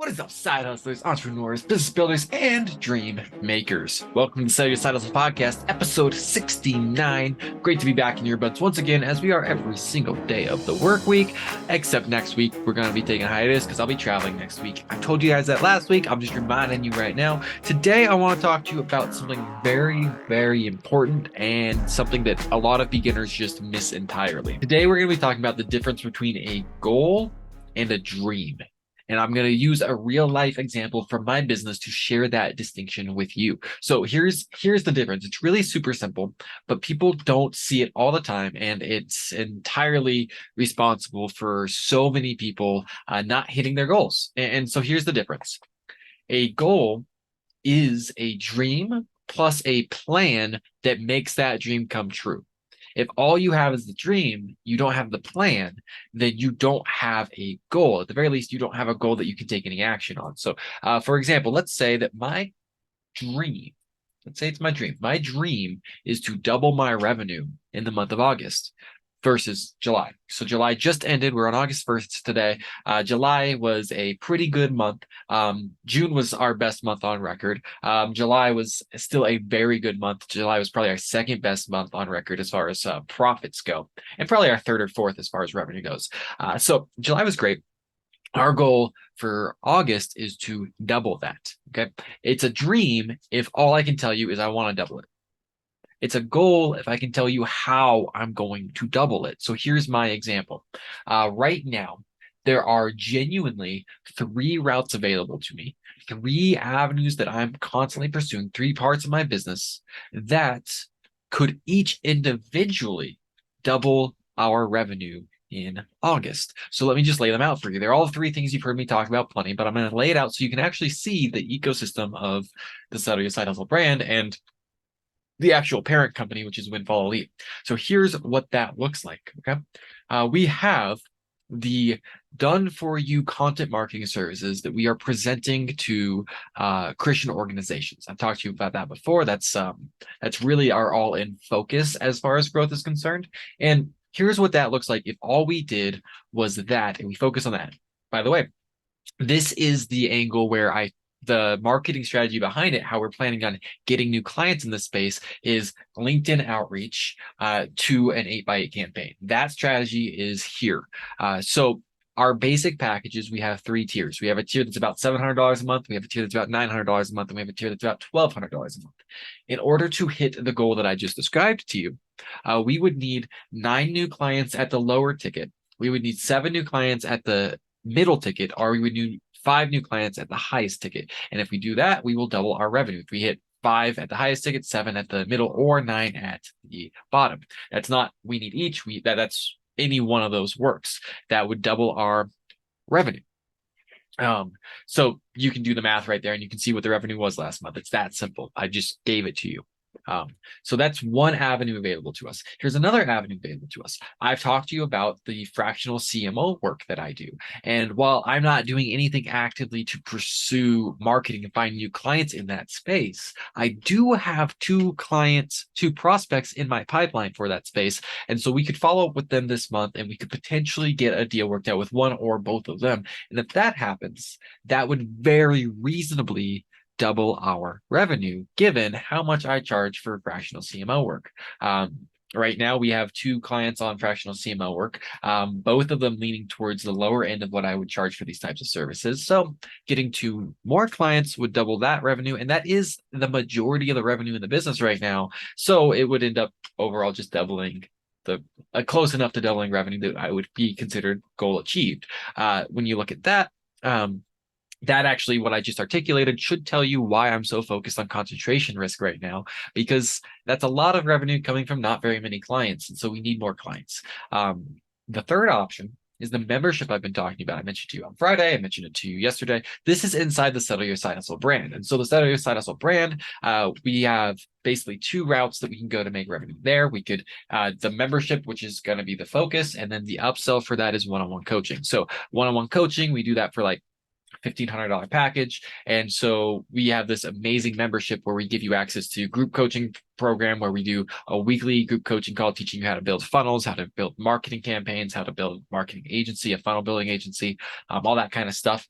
What is up, side hustlers, entrepreneurs, business builders, and dream makers? Welcome to Sell Your Side Hustle Podcast, episode 69. Great to be back in your butts once again, as we are every single day of the work week, except next week. We're going to be taking a hiatus because I'll be traveling next week. I told you guys that last week. I'm just reminding you right now. Today, I want to talk to you about something very, very important and something that a lot of beginners just miss entirely. Today, we're going to be talking about the difference between a goal and a dream. And I'm going to use a real life example from my business to share that distinction with you. So here's the difference. It's really super simple, but people don't see it all the time. And it's entirely responsible for so many people not hitting their goals. And so here's the difference. A goal is a dream plus a plan that makes that dream come true. If all you have is the dream, you don't have the plan, then you don't have a goal. At the very least, you don't have a goal that you can take any action on. So, for example, let's say that dream, let's say it's my dream is to double my revenue in the month of August versus July. So July just ended. We're on August 1st today. July was a pretty good month. June was our best month on record. July was still a very good month. July was probably our second best month on record as far as profits go, and probably our third or fourth as far as revenue goes. So July was great. Our goal for August is to double that. Okay. It's a dream if all I can tell you is I want to double it. It's a goal if I can tell you how I'm going to double it. So here's my example. Right now, there are genuinely 3 routes available to me, 3 avenues that I'm constantly pursuing, 3 parts of my business that could each individually double our revenue in August. So let me just lay them out for you. They're all 3 things you've heard me talk about plenty, but I'm going to lay it out so you can actually see the ecosystem of the Sell Your Side Hustle brand and the actual parent company, which is Windfall Elite. So here's what that looks like. Okay. We have the done for you content marketing services that we are presenting to Christian organizations. I've talked to you about that before. That's really our all in focus as far as growth is concerned. And here's what that looks like if all we did was that and we focus on that. By the way, this is the angle where the marketing strategy behind it, how we're planning on getting new clients in this space, is LinkedIn outreach to an 8x8 campaign. That strategy is here. So our basic packages, we have 3 tiers. We have a tier that's about $700 a month. We have a tier that's about $900 a month. And we have a tier that's about $1,200 a month. In order to hit the goal that I just described to you, we would need 9 new clients at the lower ticket. We would need 7 new clients at the middle ticket, or we would need 5 new clients at the highest ticket. And if we do that, we will double our revenue. If we hit 5 at the highest ticket, 7 at the middle, or 9 at the bottom. That's not we need each. That's any one of those works. That would double our revenue. So you can do the math right there and you can see what the revenue was last month. It's that simple. I just gave it to you. So that's one avenue available to us. Here's another avenue available to us. I've talked to you about the fractional CMO work that I do. And while I'm not doing anything actively to pursue marketing and find new clients in that space, I do have 2 prospects in my pipeline for that space. And so we could follow up with them this month and we could potentially get a deal worked out with one or both of them. And if that happens, that would very reasonably double our revenue given how much I charge for fractional CMO work. Right now, we have 2 clients on fractional CMO work, both of them leaning towards the lower end of what I would charge for these types of services. So getting 2 more clients would double that revenue. And that is the majority of the revenue in the business right now. So it would end up overall just doubling close enough to doubling revenue that I would be considered goal achieved. When you look at that, that actually, what I just articulated should tell you why I'm so focused on concentration risk right now, because that's a lot of revenue coming from not very many clients. And so we need more clients. The third option is the membership I've been talking about. I mentioned to you on Friday. I mentioned it to you yesterday. This is inside the Settle Your Side Hustle brand. And so the Settle Your Side Hustle brand, we have basically 2 routes that we can go to make revenue there. We could, the membership, which is going to be the focus. And then the upsell for that is one-on-one coaching. So one-on-one coaching, we do that for like $1,500 package. And so we have this amazing membership where we give you access to group coaching program, where we do a weekly group coaching call, teaching you how to build funnels, how to build marketing campaigns, how to build marketing agency, a funnel building agency, all that kind of stuff.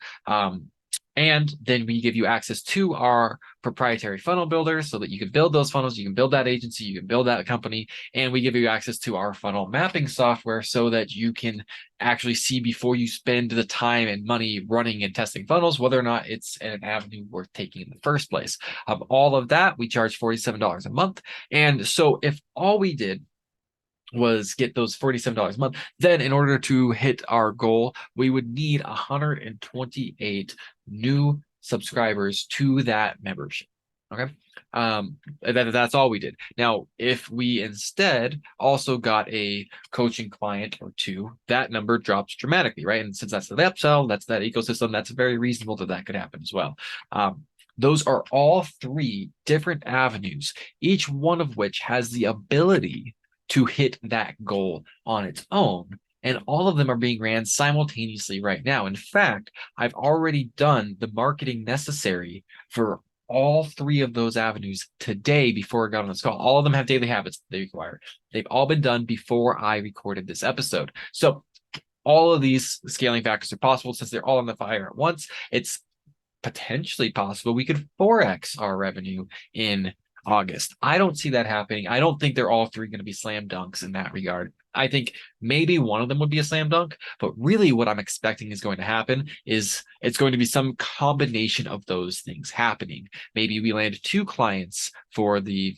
And then we give you access to our proprietary funnel builder so that you can build those funnels, you can build that agency, you can build that company, and we give you access to our funnel mapping software so that you can actually see before you spend the time and money running and testing funnels, whether or not it's an avenue worth taking in the first place. Of all of that, we charge $47 a month. And so if all we did was get those $47 a month, then in order to hit our goal, we would need 128 new subscribers to that membership. Okay. That's all we did. Now, if we instead also got a coaching client or two, that number drops dramatically, right? And since that's the upsell, that's that ecosystem, that's very reasonable that could happen as well. Those are all three different avenues, each one of which has the ability to hit that goal on its own. And all of them are being ran simultaneously right now. In fact, I've already done the marketing necessary for all three of those avenues today before I got on this call. All of them have daily habits they require. They've all been done before I recorded this episode. So all of these scaling factors are possible since they're all on the fire at once. It's potentially possible we could 4x our revenue in August. I don't see that happening. I don't think they're all three going to be slam dunks in that regard. I think maybe one of them would be a slam dunk, but really what I'm expecting is going to happen is it's going to be some combination of those things happening. Maybe we land 2 clients for the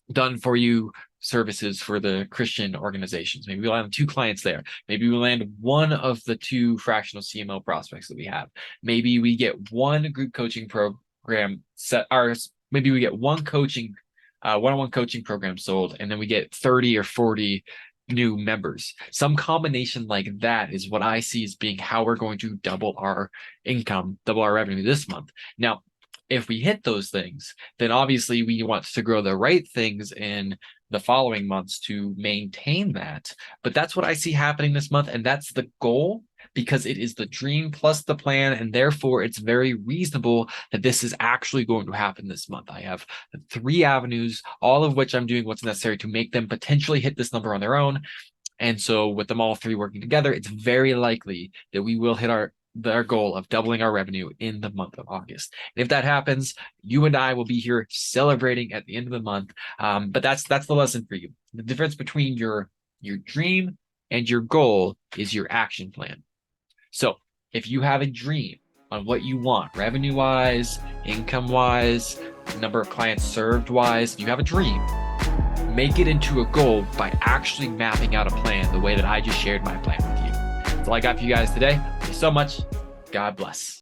done for you services for the Christian organizations. Maybe we land 2 clients there. Maybe we land one of the 2 fractional CMO prospects that we have. Maybe we get one group coaching program set, maybe we get one one-on-one coaching program sold, and then we get 30 or 40 new members. Some combination like that is what I see as being how we're going to double our income, double our revenue this month. Now, if we hit those things, then obviously we want to grow the right things in the following months to maintain that. But that's what I see happening this month, and that's the goal, because it is the dream plus the plan, and therefore it's very reasonable that this is actually going to happen this month. I have 3 avenues, all of which I'm doing what's necessary to make them potentially hit this number on their own. And so with them all 3 working together, it's very likely that we will hit our goal of doubling our revenue in the month of August. And if that happens, you and I will be here celebrating at the end of the month. But that's the lesson for you. The difference between your dream and your goal is your action plan. So if you have a dream on what you want, revenue-wise, income-wise, number of clients served-wise, you have a dream, make it into a goal by actually mapping out a plan the way that I just shared my plan with you. That's all I got for you guys today. Thank you so much. God bless.